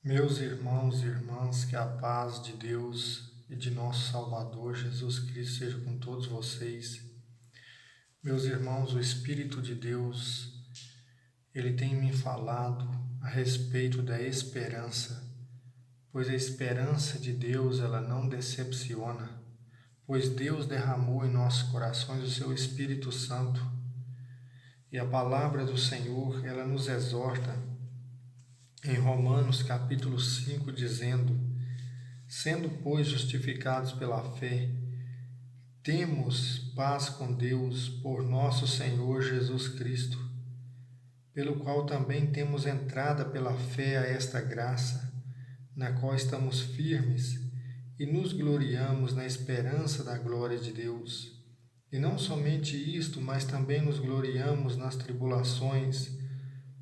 Meus irmãos e irmãs, que a paz de Deus e de nosso Salvador Jesus Cristo seja com todos vocês. Meus irmãos, o Espírito de Deus, ele tem me falado a respeito da esperança, pois a esperança de Deus, ela não decepciona, pois Deus derramou em nossos corações o seu Espírito Santo, e a palavra do Senhor, ela nos exorta em Romanos capítulo 5, dizendo: sendo, pois, justificados pela fé, temos paz com Deus por nosso Senhor Jesus Cristo, pelo qual também temos entrada pela fé a esta graça, na qual estamos firmes e nos gloriamos na esperança da glória de Deus. E não somente isto, mas também nos gloriamos nas tribulações,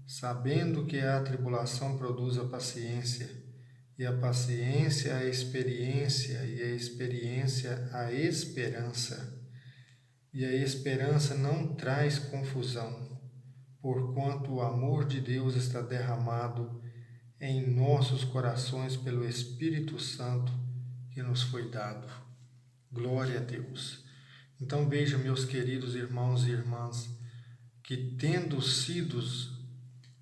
sabendo que a tribulação produz a paciência, e a paciência a experiência, e a experiência a esperança. E a esperança não traz confusão, porquanto o amor de Deus está derramado em nossos corações pelo Espírito Santo que nos foi dado. Glória a Deus. Então veja, meus queridos irmãos e irmãs, que tendo sido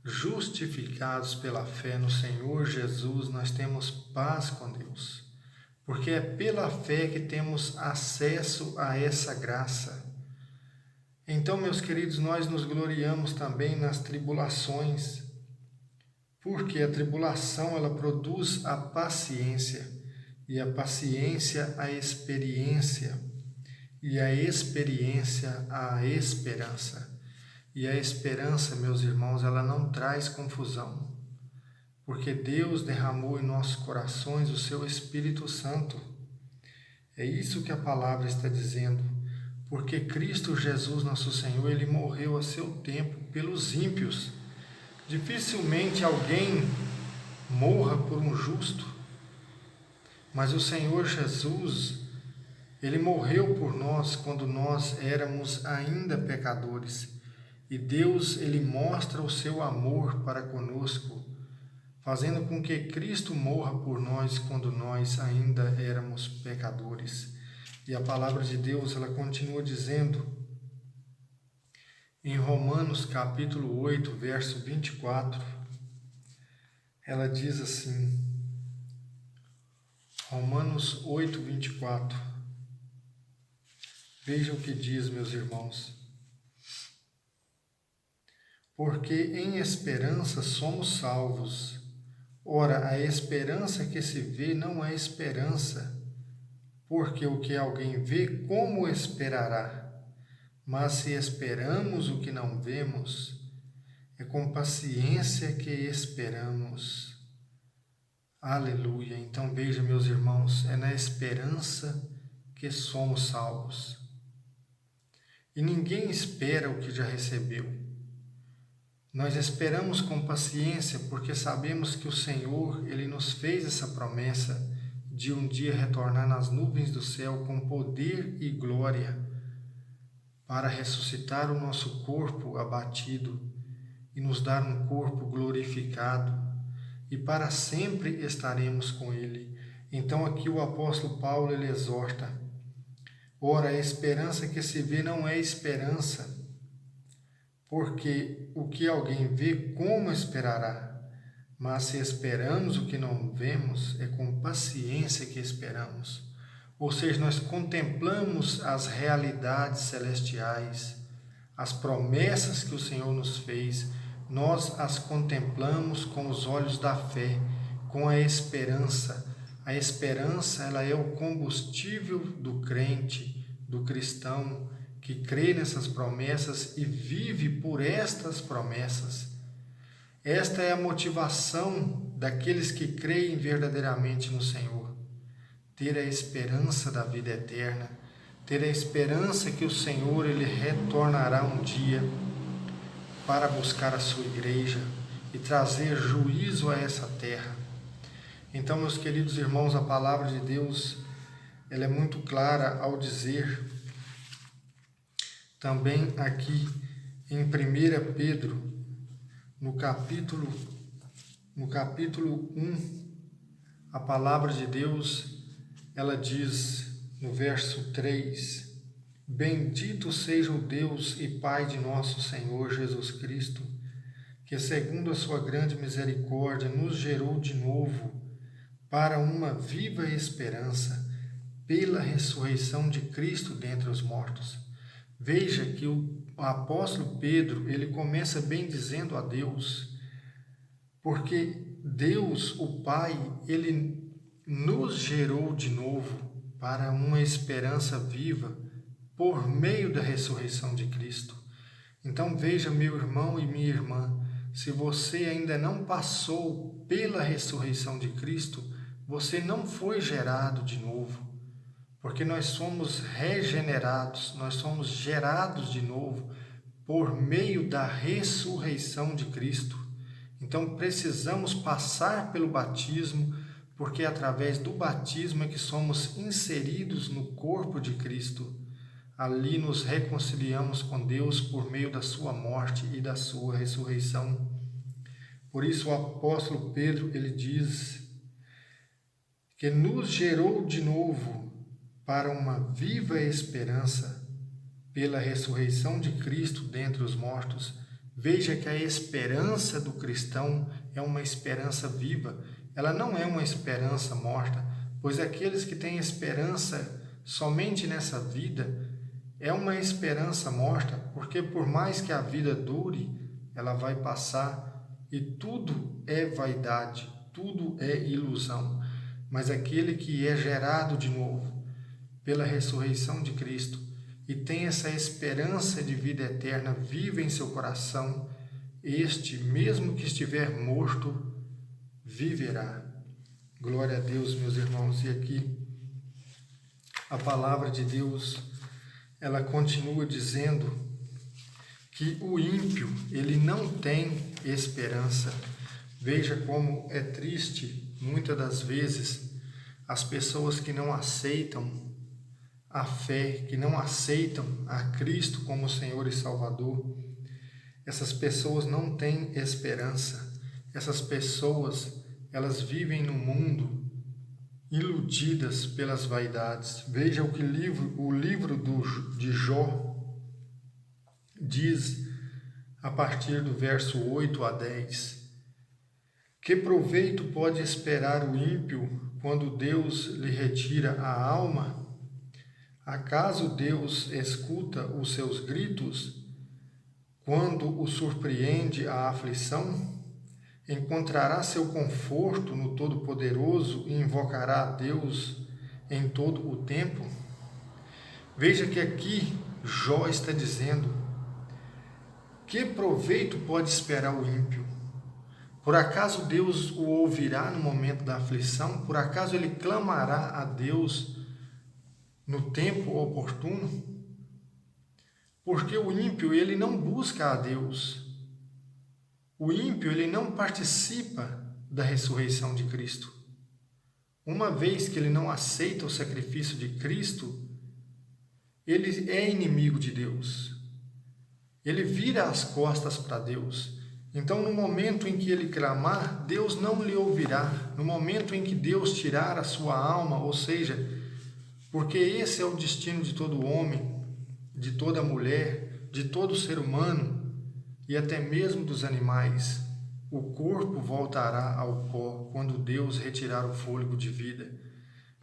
justificados pela fé no Senhor Jesus, nós temos paz com Deus, porque é pela fé que temos acesso a essa graça. Então, meus queridos, nós nos gloriamos também nas tribulações, porque a tribulação, ela produz a paciência, e a paciência a experiência, e a experiência a esperança. E a esperança, meus irmãos, ela não traz confusão, porque Deus derramou em nossos corações o seu Espírito Santo. É isso que a palavra está dizendo, porque Cristo Jesus, nosso Senhor, ele morreu a seu tempo pelos ímpios. Dificilmente alguém morra por um justo, mas o Senhor Jesus, ele morreu por nós quando nós éramos ainda pecadores. E Deus, ele mostra o seu amor para conosco, fazendo com que Cristo morra por nós quando nós ainda éramos pecadores. E a palavra de Deus, ela continua dizendo, em Romanos capítulo 8, verso 24, ela diz assim, Romanos 8, 24, veja o que diz, meus irmãos. Porque em esperança somos salvos. Ora, a esperança que se vê não é esperança, porque o que alguém vê, como esperará? Mas se esperamos o que não vemos, é com paciência que esperamos. Aleluia! Então veja, meus irmãos, é na esperança que somos salvos. E ninguém espera o que já recebeu. Nós esperamos com paciência porque sabemos que o Senhor, ele nos fez essa promessa de um dia retornar nas nuvens do céu com poder e glória para ressuscitar o nosso corpo abatido e nos dar um corpo glorificado, e para sempre estaremos com ele. Então aqui o apóstolo Paulo, ele exorta: ora, a esperança que se vê não é esperança, porque o que alguém vê, como esperará? Mas se esperamos o que não vemos, é com paciência que esperamos. Ou seja, nós contemplamos as realidades celestiais, as promessas que o Senhor nos fez, nós as contemplamos com os olhos da fé, com a esperança. A esperança, ela é o combustível do crente, do cristão, que crê nessas promessas e vive por estas promessas. Esta é a motivação daqueles que creem verdadeiramente no Senhor. Ter a esperança da vida eterna, ter a esperança que o Senhor, ele retornará um dia para buscar a sua igreja e trazer juízo a essa terra. Então, meus queridos irmãos, a palavra de Deus, ela é muito clara ao dizer também aqui em 1 Pedro, no capítulo no capítulo 1, a palavra de Deus, ela diz no verso 3: Bendito seja o Deus e Pai de nosso Senhor Jesus Cristo, que segundo a sua grande misericórdia nos gerou de novo para uma viva esperança pela ressurreição de Cristo dentre os mortos. Veja que o apóstolo Pedro, ele começa bem dizendo a Deus, porque Deus, o Pai, ele nos gerou de novo para uma esperança viva por meio da ressurreição de Cristo. Então veja, meu irmão e minha irmã, se você ainda não passou pela ressurreição de Cristo, você não foi gerado de novo, porque nós somos regenerados, nós somos gerados de novo por meio da ressurreição de Cristo. Então precisamos passar pelo batismo, porque é através do batismo é que somos inseridos no corpo de Cristo. Ali nos reconciliamos com Deus por meio da sua morte e da sua ressurreição. Por isso o apóstolo Pedro, ele diz que nos gerou de novo para uma viva esperança pela ressurreição de Cristo dentre os mortos. Veja que a esperança do cristão é uma esperança viva. Ela não é uma esperança morta, pois aqueles que têm esperança somente nessa vida é uma esperança morta, porque por mais que a vida dure, ela vai passar e tudo é vaidade, tudo é ilusão. Mas aquele que é gerado de novo pela ressurreição de Cristo e tem essa esperança de vida eterna viva em seu coração, este, mesmo que estiver morto, viverá. Glória a Deus, meus irmãos. E aqui a palavra de Deus, ela continua dizendo que o ímpio, ele não tem esperança. Veja como é triste, muitas das vezes, as pessoas que não aceitam a fé, que não aceitam a Cristo como Senhor e Salvador. Essas pessoas não têm esperança. Essas pessoas, elas vivem no mundo iludidas pelas vaidades. Veja o que o livro de Jó diz a partir do verso 8 a 10. Que proveito pode esperar o ímpio quando Deus lhe retira a alma? Acaso Deus escuta os seus gritos quando o surpreende a aflição? Encontrará seu conforto no Todo-Poderoso e invocará a Deus em todo o tempo? Veja que aqui Jó está dizendo: que proveito pode esperar o ímpio? Por acaso Deus o ouvirá no momento da aflição? Por acaso ele clamará a Deus no tempo oportuno? Porque o ímpio, ele não busca a Deus. O ímpio, ele não participa da ressurreição de Cristo. Uma vez que ele não aceita o sacrifício de Cristo, ele é inimigo de Deus. Ele vira as costas para Deus. Então, no momento em que ele clamar, Deus não lhe ouvirá. No momento em que Deus tirar a sua alma, ou seja, porque esse é o destino de todo homem, de toda mulher, de todo ser humano, e até mesmo dos animais, o corpo voltará ao pó quando Deus retirar o fôlego de vida.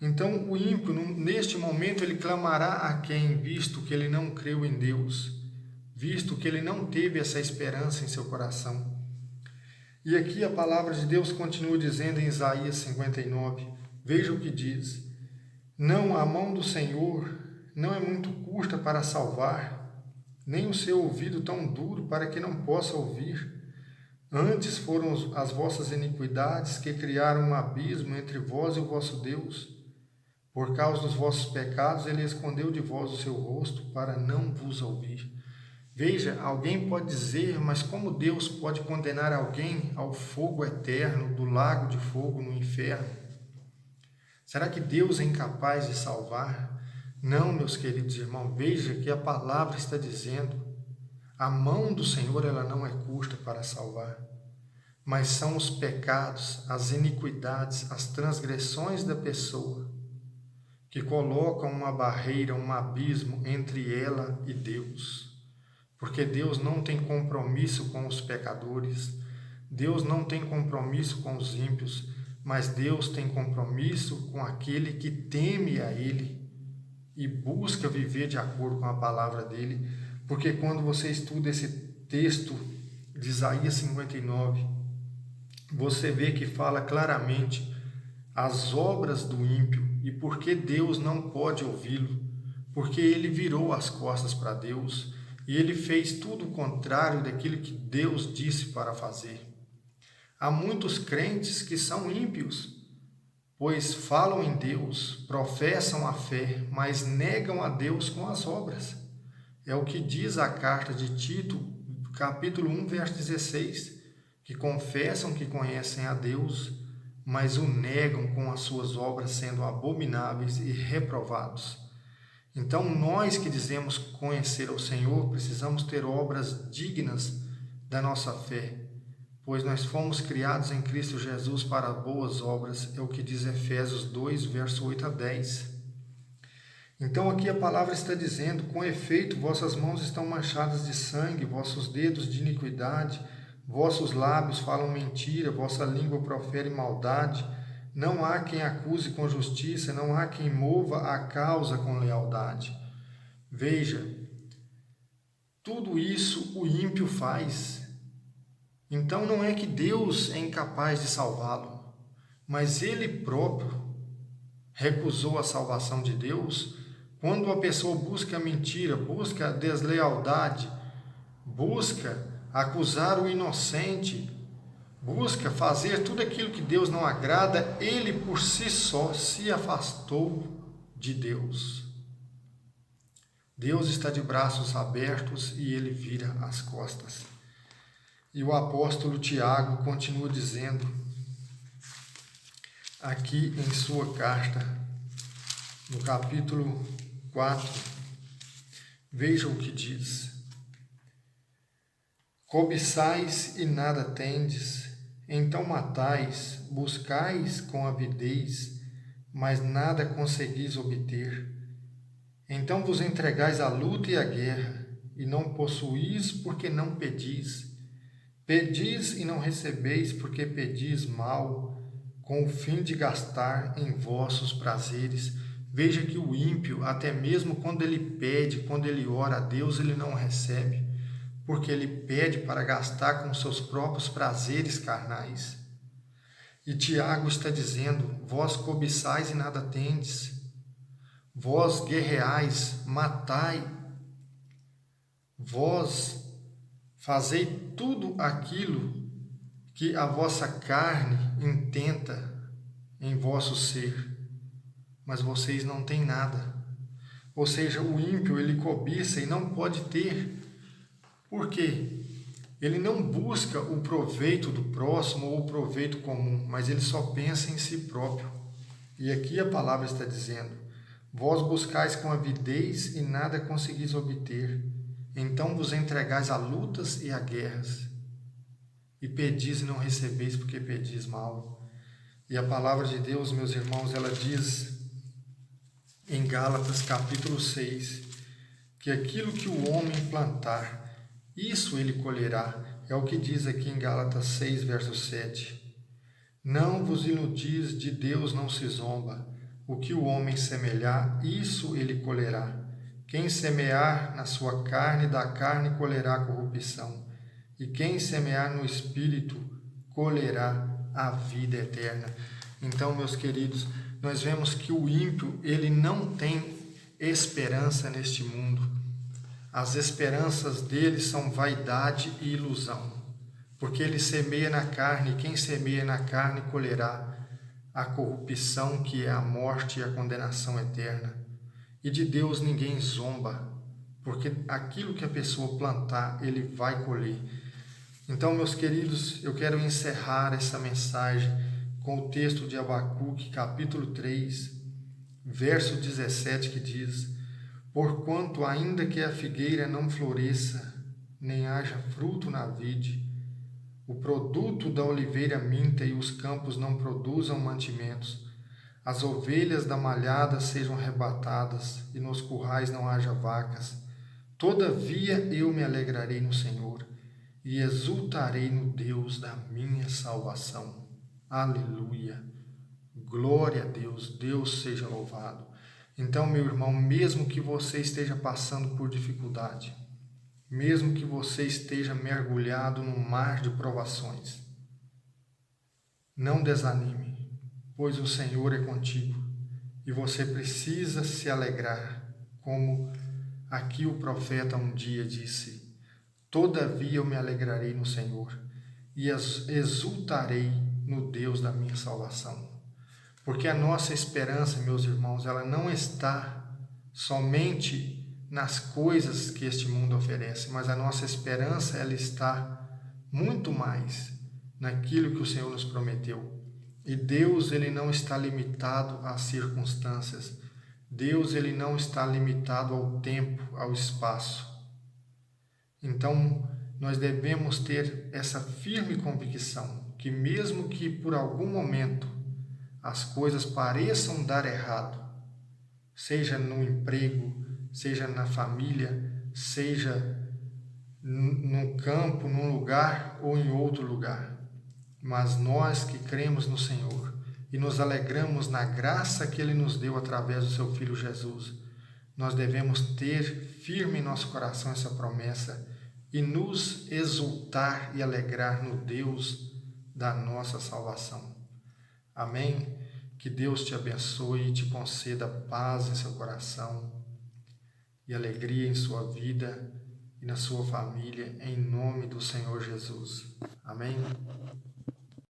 Então o ímpio, neste momento, ele clamará a quem, visto que ele não creu em Deus, visto que ele não teve essa esperança em seu coração. E aqui a palavra de Deus continua dizendo em Isaías 59, veja o que diz: não, a mão do Senhor não é muito curta para salvar, nem o seu ouvido tão duro para que não possa ouvir. Antes foram as vossas iniquidades que criaram um abismo entre vós e o vosso Deus. Por causa dos vossos pecados, ele escondeu de vós o seu rosto para não vos ouvir. Veja, alguém pode dizer, mas como Deus pode condenar alguém ao fogo eterno, do lago de fogo no inferno? Será que Deus é incapaz de salvar? Não, meus queridos irmãos, veja que a palavra está dizendo: a mão do Senhor, ela não é curta para salvar. mas são os pecados, as iniquidades, as transgressões da pessoa que colocam uma barreira, um abismo entre ela e Deus. Porque Deus não tem compromisso com os pecadores, Deus não tem compromisso com os ímpios, mas Deus tem compromisso com aquele que teme a Ele e busca viver de acordo com a palavra dEle. Porque quando você estuda esse texto de Isaías 59, você vê que fala claramente as obras do ímpio e por que Deus não pode ouvi-lo, porque ele virou as costas para Deus e ele fez tudo o contrário daquilo que Deus disse para fazer. Há muitos crentes que são ímpios, pois falam em Deus, professam a fé, mas negam a Deus com as obras. É o que diz a carta de Tito, capítulo 1, verso 16, que confessam que conhecem a Deus, mas o negam com as suas obras, sendo abomináveis e reprovados. Então, nós que dizemos conhecer o Senhor, precisamos ter obras dignas da nossa fé, pois nós fomos criados em Cristo Jesus para boas obras, é o que diz Efésios 2, verso 8 a 10. Então aqui a palavra está dizendo: com efeito, vossas mãos estão manchadas de sangue, vossos dedos de iniquidade, vossos lábios falam mentira, vossa língua profere maldade. Não há quem acuse com justiça, não há quem mova a causa com lealdade. Veja, tudo isso o ímpio faz. Então não é que Deus é incapaz de salvá-lo, mas ele próprio recusou a salvação de Deus. Quando a pessoa busca a mentira, busca a deslealdade, busca acusar o inocente, busca fazer tudo aquilo que Deus não agrada, ele por si só se afastou de Deus. Deus está de braços abertos e ele vira as costas. E o apóstolo Tiago continua dizendo, aqui em sua carta, no capítulo 4, veja o que diz: cobiçais e nada tendes, então matais, buscais com avidez, mas nada conseguis obter. Então vos entregais à luta e à guerra, e não possuís porque não pedis. Pedis e não recebeis porque pedis mal, com o fim de gastar em vossos prazeres. Veja que o ímpio, até mesmo quando ele pede, quando ele ora a Deus, ele não recebe, porque ele pede para gastar com seus próprios prazeres carnais. E Tiago está dizendo: vós cobiçais e nada tendes, vós guerreais, matai, vós fazei tudo aquilo que a vossa carne intenta em vosso ser, mas vocês não têm nada. Ou seja, o ímpio, ele cobiça e não pode ter. Por quê? Ele não busca o proveito do próximo ou o proveito comum, mas ele só pensa em si próprio. E aqui a palavra está dizendo: vós buscais com avidez e nada conseguis obter. Então vos entregais a lutas e a guerras, e pedis e não recebeis porque pedis mal. E a palavra de Deus, meus irmãos, ela diz em Gálatas capítulo 6, que aquilo que o homem plantar, isso ele colherá. É o que diz aqui em Gálatas 6, verso 7. Não vos iludis, de Deus não se zomba. O que o homem semear, isso ele colherá. Quem semear na sua carne, da carne colherá corrupção. E quem semear no Espírito, colherá a vida eterna. Então, meus queridos, nós vemos que o ímpio, ele não tem esperança neste mundo. As esperanças dele são vaidade e ilusão, porque ele semeia na carne, e quem semeia na carne colherá a corrupção, que é a morte e a condenação eterna. E de Deus ninguém zomba, porque aquilo que a pessoa plantar, ele vai colher. Então, meus queridos, eu quero encerrar essa mensagem com o texto de Abacuque, capítulo 3, verso 17, que diz: porquanto ainda que a figueira não floresça, nem haja fruto na vide, o produto da oliveira minta e os campos não produzam mantimentos, as ovelhas da malhada sejam arrebatadas e nos currais não haja vacas. Todavia eu me alegrarei no Senhor e exultarei no Deus da minha salvação. Aleluia! Glória a Deus, Deus seja louvado. Então, meu irmão, mesmo que você esteja passando por dificuldade, mesmo que você esteja mergulhado num mar de provações, não desanime, pois o Senhor é contigo e você precisa se alegrar, como aqui o profeta um dia disse: todavia eu me alegrarei no Senhor e exultarei no Deus da minha salvação. Porque a nossa esperança, meus irmãos, ela não está somente nas coisas que este mundo oferece, mas a nossa esperança ela está muito mais naquilo que o Senhor nos prometeu. E Deus ele não está limitado às circunstâncias. Deus ele não está limitado ao tempo, ao espaço. Então, nós devemos ter essa firme convicção que mesmo que por algum momento as coisas pareçam dar errado, seja no emprego, seja na família, seja no campo, num lugar ou em outro lugar. Mas nós que cremos no Senhor e nos alegramos na graça que Ele nos deu através do Seu Filho Jesus, nós devemos ter firme em nosso coração essa promessa e nos exultar e alegrar no Deus da nossa salvação. Amém? Que Deus te abençoe e te conceda paz em seu coração e alegria em sua vida e na sua família, em nome do Senhor Jesus. Amém?